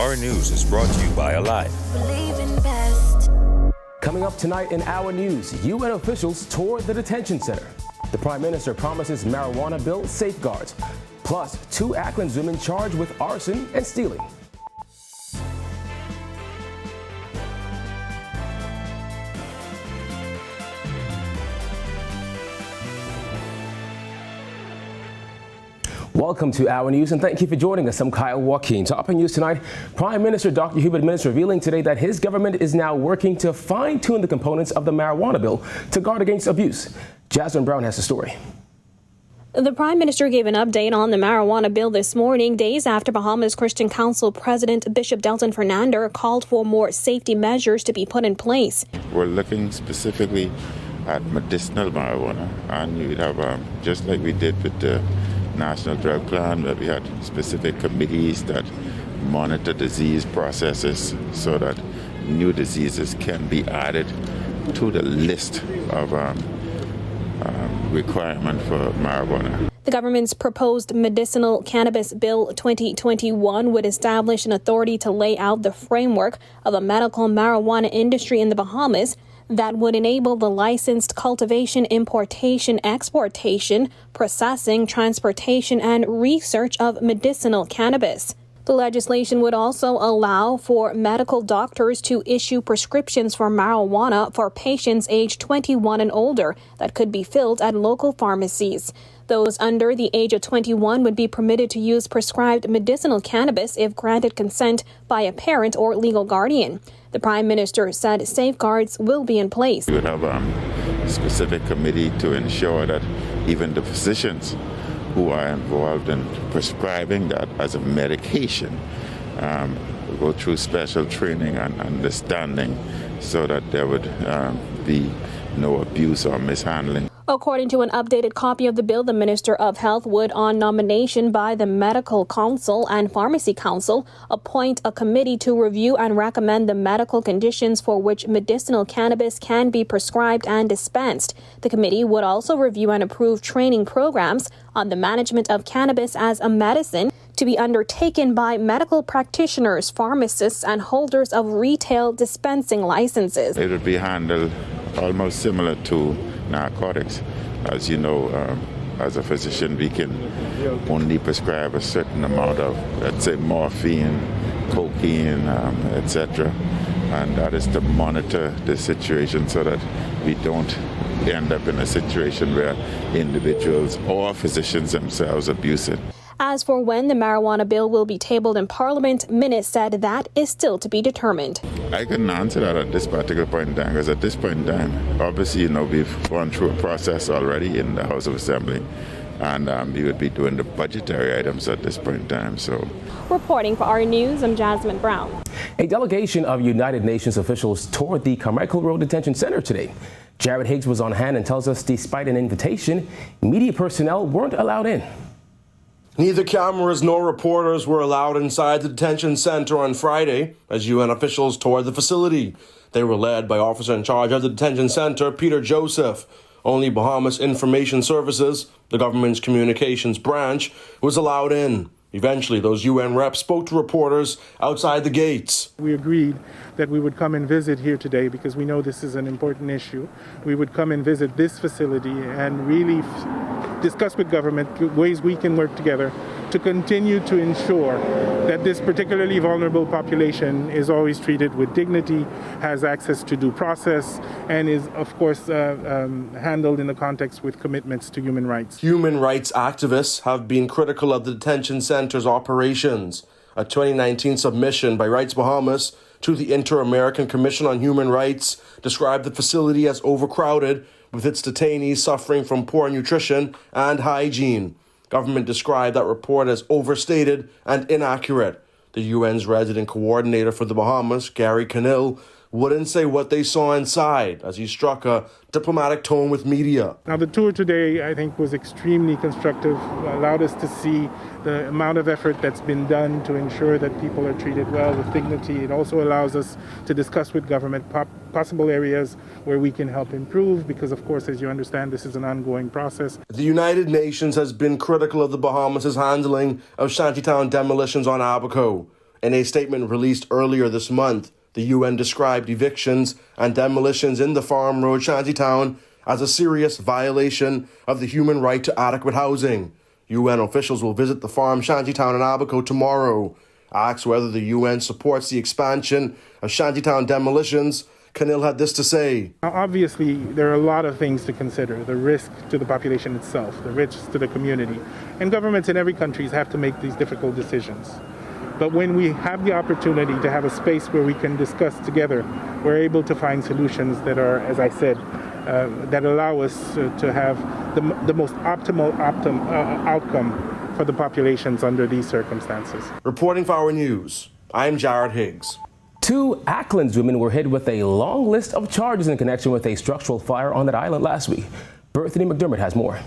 Our news is brought to you by Alive. Coming up tonight in Our News, UN officials tour the detention center. The Prime Minister promises marijuana bill safeguards. Plus, 2 ACKLINS women charged with arson and stealing. Welcome to Our News, and thank you for joining us. I'm Kyle Joaquin. Topping news tonight, Prime Minister Dr. Hubert Minnis revealing today that his government is now working to fine-tune the components of the marijuana bill to guard against abuse. Jasmine Brown has the story. The Prime Minister gave an update on the marijuana bill this morning, days after Bahamas Christian Council President Bishop Delton Fernander called for more safety measures to be put in place. We're looking specifically at medicinal marijuana, and you'd have, just like we did with the National Drug Plan, where we had specific committees that monitor disease processes so that new diseases can be added to the list of requirement for marijuana. The government's proposed medicinal cannabis bill 2021 would establish an authority to lay out the framework of a medical marijuana industry in the Bahamas that would enable the licensed cultivation, importation, exportation, processing, transportation, and research of medicinal cannabis. The legislation would also allow for medical doctors to issue prescriptions for marijuana for patients aged 21 and older that could be filled at local pharmacies. Those under the age of 21 would be permitted to use prescribed medicinal cannabis if granted consent by a parent or legal guardian. The Prime Minister said safeguards will be in place. We would have a specific committee to ensure that even the physicians who are involved in prescribing that as a medication go through special training and understanding so that there would be no abuse or mishandling. According to an updated copy of the bill, the Minister of Health would, on nomination by the Medical Council and Pharmacy Council, appoint a committee to review and recommend the medical conditions for which medicinal cannabis can be prescribed and dispensed. The committee would also review and approve training programs on the management of cannabis as a medicine to be undertaken by medical practitioners, pharmacists, and holders of retail dispensing licenses. It would be handled almost similar to narcotics. As you know, as a physician, we can only prescribe a certain amount of, let's say, morphine, cocaine, etc. And that is to monitor the situation so that we don't end up in a situation where individuals or physicians themselves abuse it. As for when the marijuana bill will be tabled in Parliament, Minnis said that is still to be determined. I couldn't answer that at this particular point in time, because at this point in time, obviously, we've gone through a process already in the House of Assembly, and we would be doing the budgetary items at this point in time. So, reporting for Our News, I'm Jasmine Brown. A delegation of United Nations officials toured the Carmichael Road Detention Center today. Jared Higgs was on hand and tells us despite an invitation, media personnel weren't allowed in. Neither cameras nor reporters were allowed inside the detention center on Friday as UN officials toured the facility. They were led by officer in charge of the detention center, Peter Joseph. Only Bahamas Information Services, the government's communications branch, was allowed in. Eventually, those UN reps spoke to reporters outside the gates. We agreed that we would come and visit here today because we know this is an important issue. We would come and visit this facility and really discuss with government ways we can work together to continue to ensure that this particularly vulnerable population is always treated with dignity, has access to due process, and is, of course, handled in the context with commitments to human rights. Human rights activists have been critical of the detention center's operations. A 2019 submission by Rights Bahamas to the Inter-American Commission on Human Rights described the facility as overcrowded, with its detainees suffering from poor nutrition and hygiene. Government described that report as overstated and inaccurate. The UN's resident coordinator for the Bahamas, Gary Canill, wouldn't say what they saw inside as he struck a diplomatic tone with media. Now, the tour today, I think, was extremely constructive, allowed us to see the amount of effort that's been done to ensure that people are treated well with dignity. It also allows us to discuss with government possible areas where we can help improve because, of course, as you understand, this is an ongoing process. The United Nations has been critical of the Bahamas' handling of shantytown demolitions on Abaco. In a statement released earlier this month, the UN described evictions and demolitions in the Farm Road shantytown as a serious violation of the human right to adequate housing. UN officials will visit the farm shantytown in Abaco tomorrow. Asked whether the UN supports the expansion of shantytown demolitions, Canil had this to say. Obviously, there are a lot of things to consider. The risk to the population itself, the risk to the community. And governments in every country have to make these difficult decisions. But when we have the opportunity to have a space where we can discuss together, we're able to find solutions that are, as I said, that allow us to have the most optimal outcome for the populations under these circumstances. Reporting for Our News, I'm Jared Higgs. 2 ACKLINS women were hit with a long list of charges in connection with a structural fire on that island last week. Bethany McDermott has more.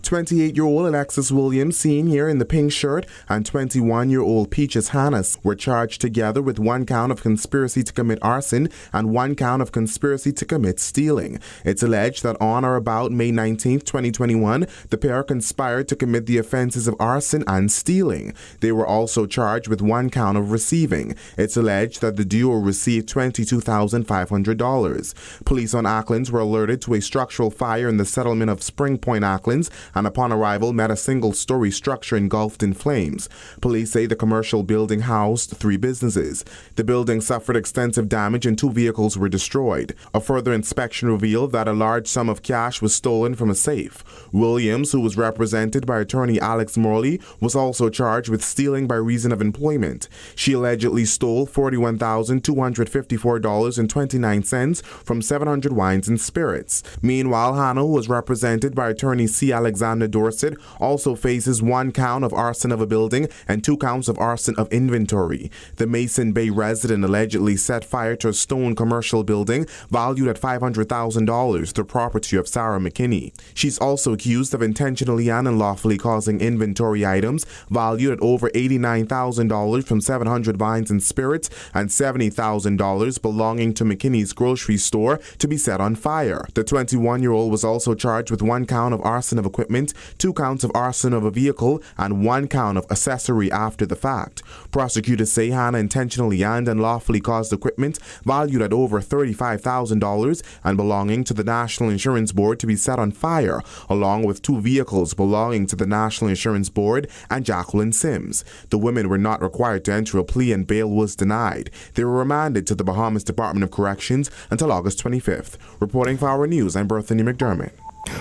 28-year-old Alexis Williams, seen here in the pink shirt, and 21-year-old Peaches Hannes were charged together with 1 count of conspiracy to commit arson and 1 count of conspiracy to commit stealing. It's alleged that on or about May 19, 2021, the pair conspired to commit the offenses of arson and stealing. They were also charged with 1 count of receiving. It's alleged that the duo received $22,500. Police on ACKLINS were alerted to a structural fire in the settlement of Spring Point, ACKLINS, and upon arrival met a single-story structure engulfed in flames. Police say the commercial building housed 3 businesses. The building suffered extensive damage and 2 vehicles were destroyed. A further inspection revealed that a large sum of cash was stolen from a safe. Williams, who was represented by attorney Alex Morley, was also charged with stealing by reason of employment. She allegedly stole $41,254.29 from 700 Wines and Spirits. Meanwhile, Hannah was represented by attorney C. Alexander Dorset, also faces 1 count of arson of a building and 2 counts of arson of inventory. The Mason Bay resident allegedly set fire to a stone commercial building valued at $500,000, the property of Sarah McKinney. She's also accused of intentionally and unlawfully causing inventory items valued at over $89,000 from 700 Vines and Spirits and $70,000 belonging to McKinney's grocery store to be set on fire. The 21-year-old was also charged with 1 count of arson of equipment, 2 counts of arson of a vehicle, and 1 count of accessory after the fact. Prosecutors say Hannah intentionally and unlawfully caused equipment valued at over $35,000 and belonging to the National Insurance Board to be set on fire, along with 2 vehicles belonging to the National Insurance Board and Jacqueline Sims. The women were not required to enter a plea and bail was denied. They were remanded to the Bahamas Department of Corrections until August 25th. Reporting for Our News, I'm Bethany McDermott.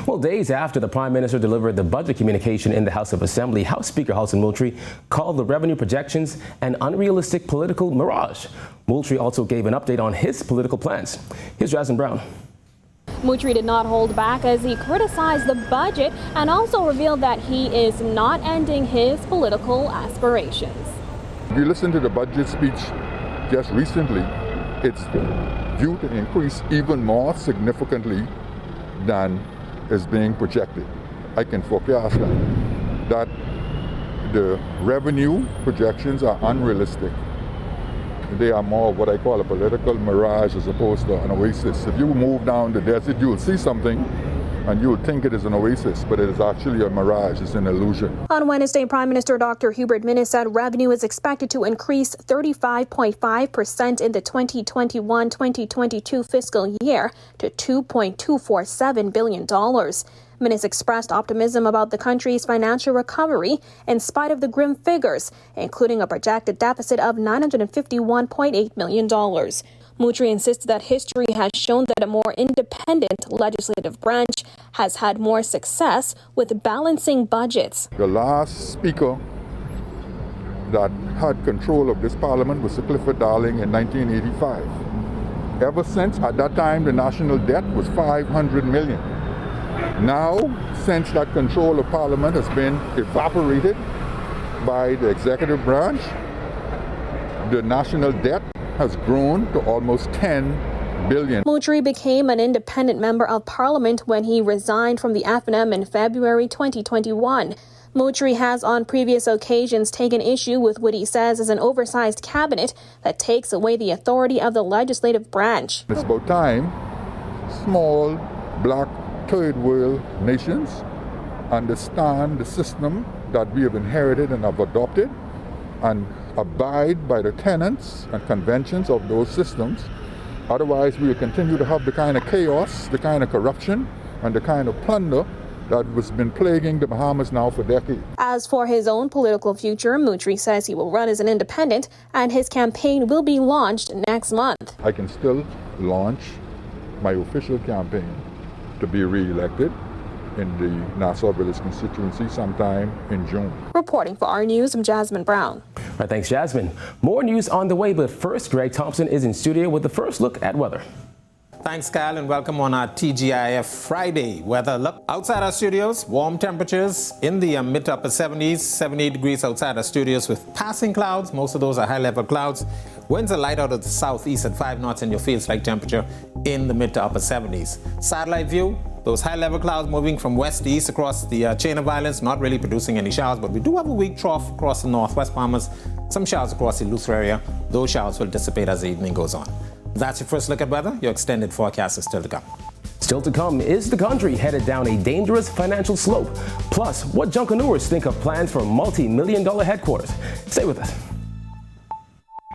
Well, days after the Prime Minister delivered the budget communication in the House of Assembly, House Speaker Halson Moultrie called the revenue projections an unrealistic political mirage. Moultrie also gave an update on his political plans. Here's Jasmine Brown. Moultrie did not hold back as he criticized the budget and also revealed that he is not ending his political aspirations. If you listen to the budget speech just recently, it's due to increase even more significantly than is being projected. I can forecast that the revenue projections are unrealistic. They are more of what I call a political mirage as opposed to an oasis. If you move down the desert, you'll see something and you'll think it is an oasis, but it is actually a mirage. It's an illusion. On Wednesday, Prime Minister Dr. Hubert Minnis said revenue is expected to increase 35.5% in the 2021-2022 fiscal year to $2.247 billion. Minnis expressed optimism about the country's financial recovery in spite of the grim figures, including a projected deficit of $951.8 million. Moultrie insisted that history has shown that a more independent legislative branch has had more success with balancing budgets. The last speaker that had control of this parliament was Sir Clifford Darling in 1985. Ever since, at that time, the national debt was $500 million. Now, since that control of parliament has been evaporated by the executive branch, the national debt has grown to almost $10 billion. Moultrie became an independent member of parliament when he resigned from the FNM in February 2021. Moultrie has on previous occasions taken issue with what he says is an oversized cabinet that takes away the authority of the legislative branch. It's about time small, black, third world nations understand the system that we have inherited and have adopted and abide by the tenets and conventions of those systems. Otherwise, we will continue to have the kind of chaos, the kind of corruption, and the kind of plunder that has been plaguing the Bahamas now for decades. As for his own political future, Moutry says he will run as an independent and his campaign will be launched next month. I can still launch my official campaign to be re-elected in the Nassau Village constituency sometime in June. Reporting for our news, I'm Jasmine Brown. All right, thanks, Jasmine. More news on the way, but first, Greg Thompson is in studio with the first look at weather. Thanks, Kyle, and welcome on our TGIF Friday weather look. Outside our studios, warm temperatures in the mid to upper 70s, 78 degrees outside our studios with passing clouds. Most of those are high-level clouds. Winds are light out of the southeast at 5 knots, and your feels-like temperature in the mid to upper 70s. Satellite view, those high-level clouds moving from west to east across the chain of islands, not really producing any showers, but we do have a weak trough across the northwest Bahamas. Some showers across the Lucerne area. Those showers will dissipate as the evening goes on. That's your first look at weather. Your extended forecast is still to come. Still to come, is the country headed down a dangerous financial slope? Plus, what Junkanooers think of plans for multi-million-dollar headquarters. Stay with us.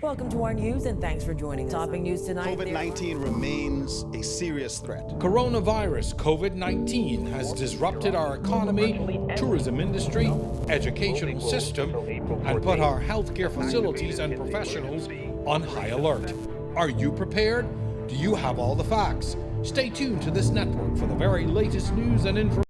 Welcome to our news and thanks for joining us. Topping news tonight. COVID-19 remains a serious threat. Coronavirus COVID-19 has disrupted our economy, tourism industry, educational system, and put our healthcare facilities and professionals on high alert. Are you prepared? Do you have all the facts? Stay tuned to this network for the very latest news and information.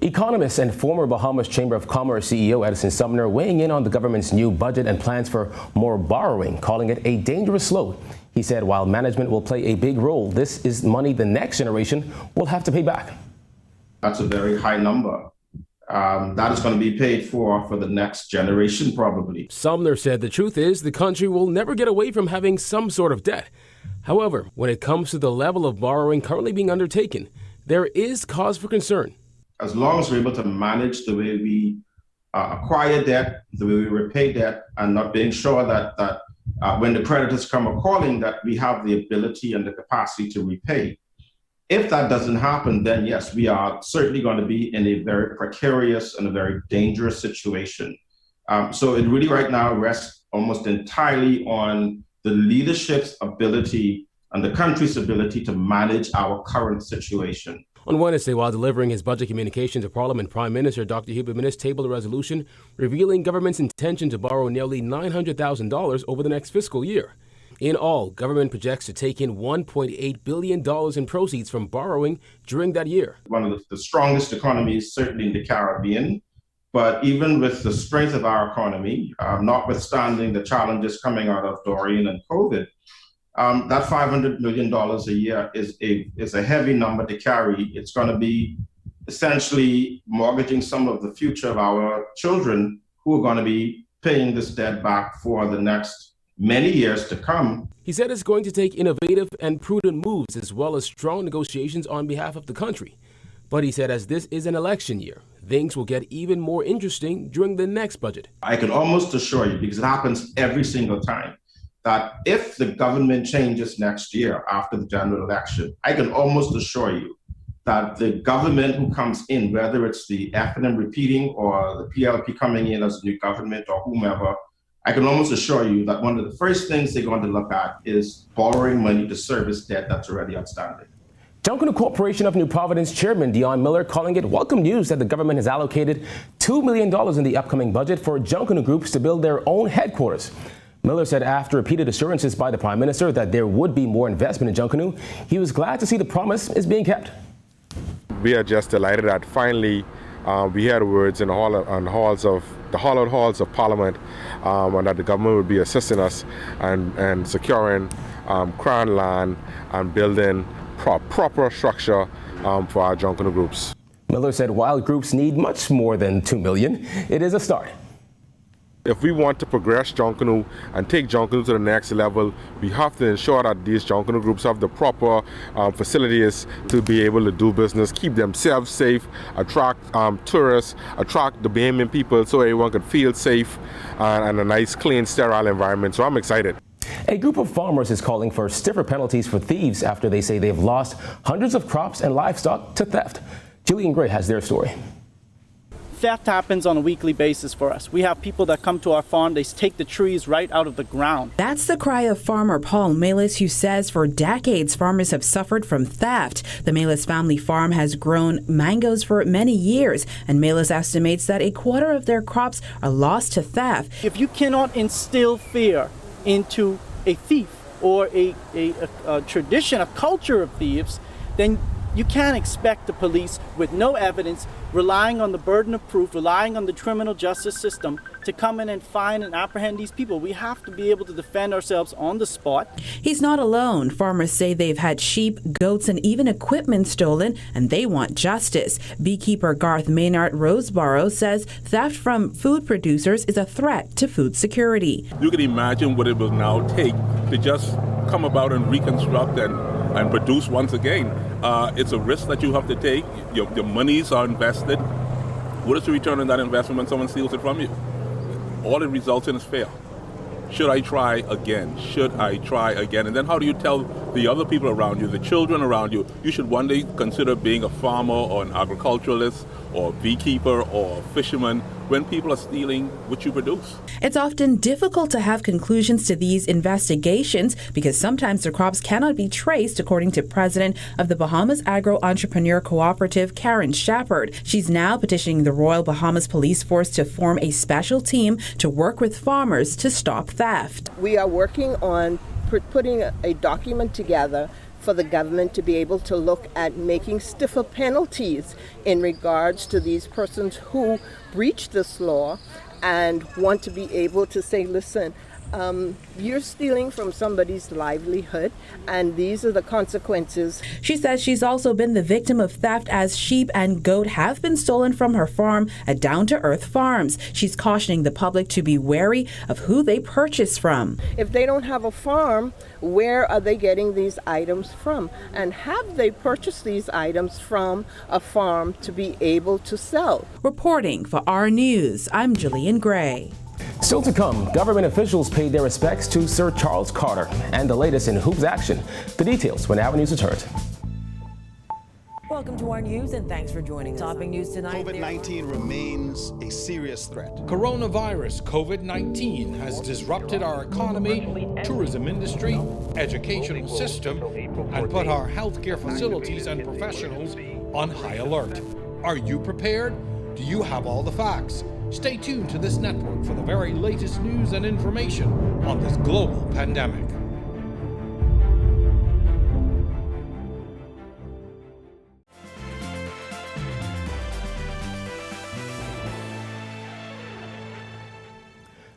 Economist and former Bahamas Chamber of Commerce CEO Edison Sumner weighing in on the government's new budget and plans for more borrowing, calling it a dangerous slope. He said while management will play a big role, this is money the next generation will have to pay back. That's a very high number. That is going to be paid for the next generation, probably. Sumner said the truth is the country will never get away from having some sort of debt. However, when it comes to the level of borrowing currently being undertaken, there is cause for concern. As long as we're able to manage the way we acquire debt, the way we repay debt, and not being sure that when the creditors come a-calling, that we have the ability and the capacity to repay. If that doesn't happen, then yes, we are certainly going to be in a very precarious and a very dangerous situation. So it really right now rests almost entirely on the leadership's ability and the country's ability to manage our current situation. On Wednesday, while delivering his budget communication to Parliament, Prime Minister Dr. Hubert Minnis tabled a resolution revealing government's intention to borrow nearly $900,000 over the next fiscal year. In all, government projects to take in $1.8 billion in proceeds from borrowing during that year. One of the strongest economies, certainly in the Caribbean, but even with the strength of our economy, notwithstanding the challenges coming out of Dorian and COVID, that $500 million a year is a heavy number to carry. It's going to be essentially mortgaging some of the future of our children who are going to be paying this debt back for the next many years to come. He said it's going to take innovative and prudent moves as well as strong negotiations on behalf of the country. But he said as this is an election year, things will get even more interesting during the next budget. I can almost assure you, because it happens every single time, that if the government changes next year after the general election, I can almost assure you that the government who comes in, whether it's the FNM repeating or the PLP coming in as a new government or whomever, I can almost assure you that one of the first things they're going to look at is borrowing money to service debt that's already outstanding. Junkanoo Corporation of New Providence Chairman Dion Miller calling it welcome news that the government has allocated $2 million in the upcoming budget for Junkanoo groups to build their own headquarters. Miller said after repeated assurances by the Prime Minister that there would be more investment in Junkanoo, he was glad to see the promise is being kept. We are just delighted that finally we heard words in the hollowed halls of Parliament and that the government would be assisting us and securing crown land and building proper structure for our Junkanoo groups. Miller said while groups need much more than $2 million, it is a start. If we want to progress Junkanoo and take Junkanoo to the next level, we have to ensure that these Junkanoo groups have the proper facilities to be able to do business, keep themselves safe, attract tourists, attract the Bahamian people so everyone can feel safe and a nice, clean, sterile environment. So I'm excited. A group of farmers is calling for stiffer penalties for thieves after they say they've lost hundreds of crops and livestock to theft. Jillian Gray has their story. Theft happens on a weekly basis for us. We have people that come to our farm, they take the trees right out of the ground. That's the cry of farmer Paul Melis, who says for decades farmers have suffered from theft. The Melis family farm has grown mangoes for many years, and Melis estimates that a quarter of their crops are lost to theft. If you cannot instill fear into a thief or a tradition, a culture of thieves, then you can't expect the police, with no evidence, relying on the burden of proof, relying on the criminal justice system, to come in and find and apprehend these people. We have to be able to defend ourselves on the spot. He's not alone. Farmers say they've had sheep, goats, and even equipment stolen, and they want justice. Beekeeper Garth Maynard Roseborough says theft from food producers is a threat to food security. You can imagine what it will now take to just come about and reconstruct and produce once again. It's a risk that you have to take. Your monies are invested. What is the return on that investment when someone steals it from you? All it results in is fail. Should I try again? Should I try again? And then how do you tell the other people around you, the children around you, you should one day consider being a farmer or an agriculturalist or a beekeeper or a fisherman when people are stealing what you produce? It's often difficult to have conclusions to these investigations because sometimes the crops cannot be traced, according to President of the Bahamas Agro Entrepreneur Cooperative, Karen Shepard. She's now petitioning the Royal Bahamas Police Force to form a special team to work with farmers to stop theft. We are working on putting a document together for the government to be able to look at making stiffer penalties in regards to these persons who breach this law and want to be able to say, listen, you're stealing from somebody's livelihood, and these are the consequences. She says she's also been the victim of theft as sheep and goat have been stolen from her farm at Down to Earth Farms. She's cautioning the public to be wary of who they purchase from. If they don't have a farm, where are they getting these items from? And have they purchased these items from a farm to be able to sell? Reporting for our News, I'm Jillian Gray. Still to come, government officials paid their respects to Sir Charles Carter and the latest in Hoops action. The details when Our News returns. Welcome to our news and thanks for joining us. Topping news tonight. COVID-19 remains a serious threat. Coronavirus COVID-19 has disrupted our economy, tourism industry, educational system, and put our healthcare facilities and professionals on high alert. Are you prepared? Do you have all the facts? Stay tuned to this network for the very latest news and information on this global pandemic.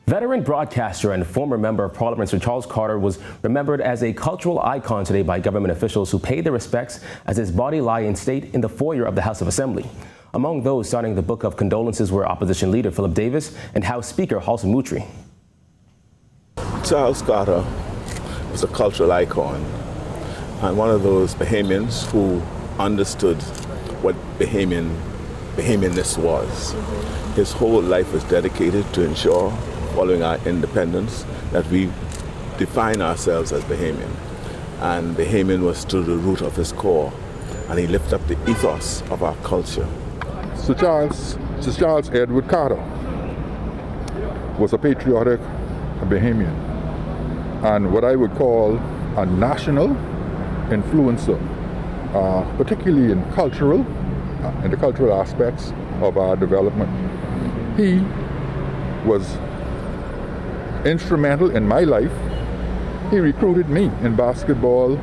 Veteran broadcaster and former member of Parliament Sir Charles Carter was remembered as a cultural icon today by government officials who paid their respects as his body lay in state in the foyer of the House of Assembly. Among those signing the book of condolences were Opposition Leader Philip Davis and House Speaker Halson Mutri. Charles Carter was a cultural icon and one of those Bahamians who understood what Bahamianness was. His whole life was dedicated to ensure, following our independence, that we define ourselves as Bahamian. And Bahamian was to the root of his core, and he lifted up the ethos of our culture. Sir Charles Edward Carter was a patriotic Bahamian and what I would call a national influencer, particularly in the cultural aspects of our development. He was instrumental in my life. He recruited me in basketball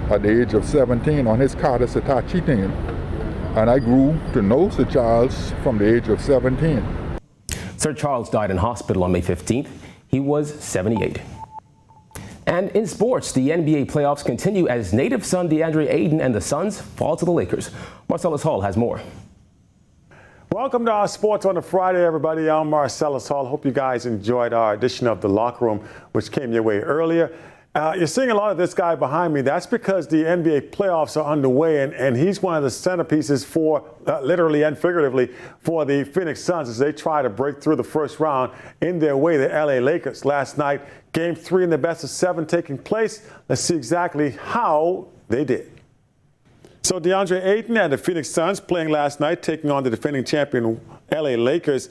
at the age of 17 on his Carter Sitachi team. And I grew to know Sir Charles from the age of 17. Sir Charles died in hospital on May 15th. He was 78. And in sports, the NBA playoffs continue as native son DeAndre Ayton and the Suns fall to the Lakers. Marcellus Hall has more. Welcome to our Sports on a Friday, everybody. I'm Marcellus Hall. Hope you guys enjoyed our edition of The Locker Room, which came your way earlier. You're seeing a lot of this guy behind me. That's because the NBA playoffs are underway, and he's one of the centerpieces for, literally and figuratively, for the Phoenix Suns as they try to break through the first round in their way to LA Lakers. Last night, Game 3 in the best of 7 taking place. Let's see exactly how they did. So DeAndre Ayton and the Phoenix Suns playing last night, taking on the defending champion LA Lakers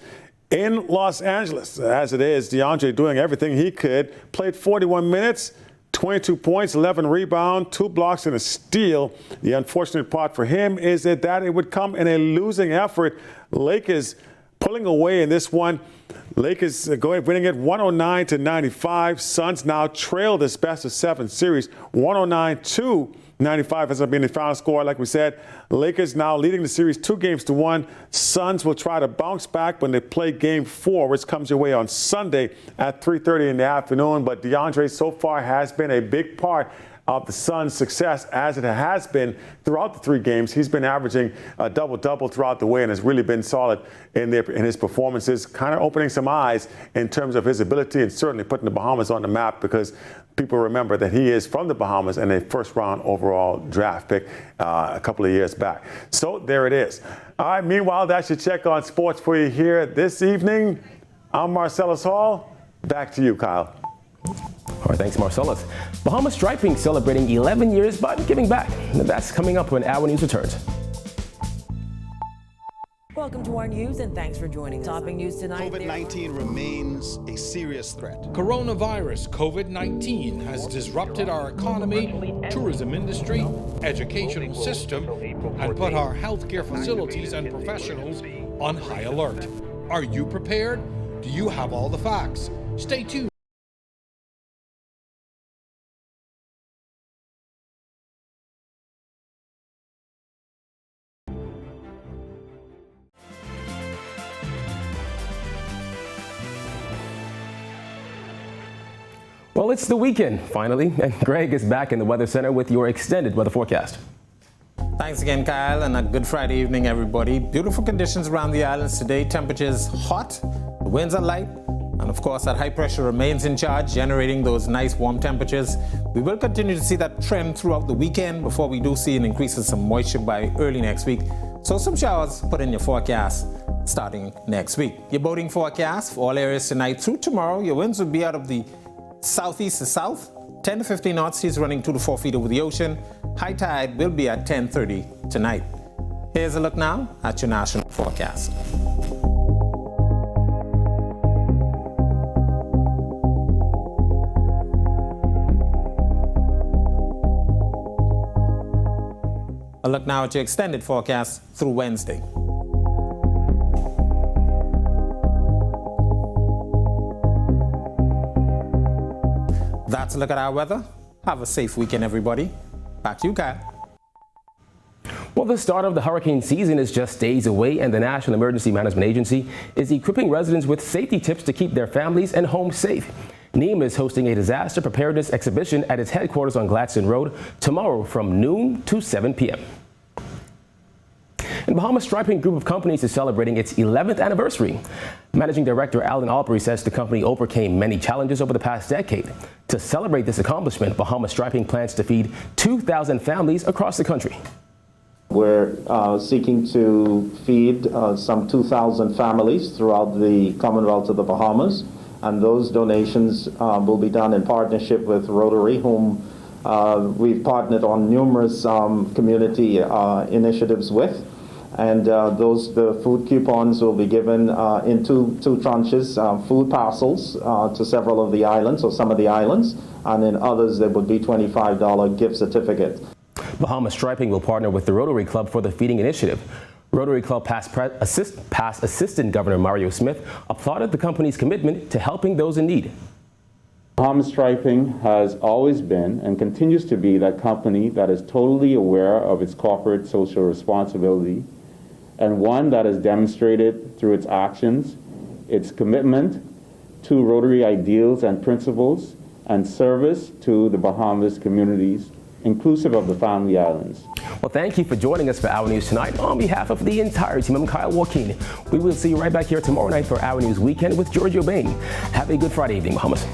in Los Angeles. As it is, DeAndre doing everything he could, played 41 minutes, 22 points, 11 rebounds, 2 blocks, and a steal. The unfortunate part for him is that it would come in a losing effort. Lakers pulling away in this one. Lakers winning it 109-95. Suns now trail this best of 7 series, 109-95 has been the final score. Like we said, Lakers now leading the series 2-1. Suns will try to bounce back when they play Game 4, which comes your way on Sunday at 3:30 in the afternoon. But DeAndre so far has been a big part of the Suns' success, as it has been throughout the 3 games. He's been averaging a double-double throughout the way and has really been solid in his performances, kind of opening some eyes in terms of his ability and certainly putting the Bahamas on the map, because people remember that he is from the Bahamas and a first-round overall draft pick a couple of years back. So there it is. All right, meanwhile, that's your check on sports for you here this evening. I'm Marcellus Hall. Back to you, Kyle. All right, thanks, Marcellus. Bahamas Striping celebrating 11 years, but giving back. That's coming up when Our News returns. Welcome to our news, and thanks for joining us. Topping news tonight. COVID-19 remains a serious threat. Coronavirus COVID-19 has disrupted our economy, tourism industry, educational system, and put our healthcare facilities and professionals on high alert. Are you prepared? Do you have all the facts? Stay tuned. Well, it's the weekend, finally, and Greg is back in the Weather Center with your extended weather forecast. Thanks again, Kyle, and a good Friday evening, everybody. Beautiful conditions around the islands today. Temperatures hot, the winds are light, and of course that high pressure remains in charge, generating those nice warm temperatures. We will continue to see that trend throughout the weekend before we do see an increase in some moisture by early next week. So some showers put in your forecast starting next week. Your boating forecast for all areas tonight through tomorrow. Your winds will be out of the southeast to south, 10 to 15 knots, seas running 2 to 4 feet over the ocean. High tide will be at 10:30 tonight. Here's a look now at your national forecast. A look now at your extended forecast through Wednesday. That's a look at our weather. Have a safe weekend, everybody. Back to you, Kyle. Well, the start of the hurricane season is just days away, and the National Emergency Management Agency is equipping residents with safety tips to keep their families and homes safe. NEMA is hosting a disaster preparedness exhibition at its headquarters on Gladstone Road tomorrow from noon to 7 p.m. And Bahamas Striping Group of Companies is celebrating its 11th anniversary. Managing Director Alan Albury says the company overcame many challenges over the past decade. To celebrate this accomplishment, Bahamas Striping plans to feed 2,000 families across the country. We're seeking to feed some 2,000 families throughout the Commonwealth of the Bahamas, and those donations will be done in partnership with Rotary, whom we've partnered on numerous community initiatives with. And the food coupons will be given in two tranches, food parcels to several of the islands, or some of the islands, and in others there would be $25 gift certificates. Bahamas Striping will partner with the Rotary Club for the feeding initiative. Rotary Club past Assistant Governor Mario Smith applauded the company's commitment to helping those in need. Bahamas Striping has always been and continues to be that company that is totally aware of its corporate social responsibility, and one that has demonstrated through its actions its commitment to Rotary ideals and principles and service to the Bahamas communities, inclusive of the Family Islands. Well, thank you for joining us for Our News tonight. On behalf of the entire team, I'm Kyle Joaquin. We will see you right back here tomorrow night for Our News Weekend with Giorgio Bain. Have a good Friday evening, Bahamas.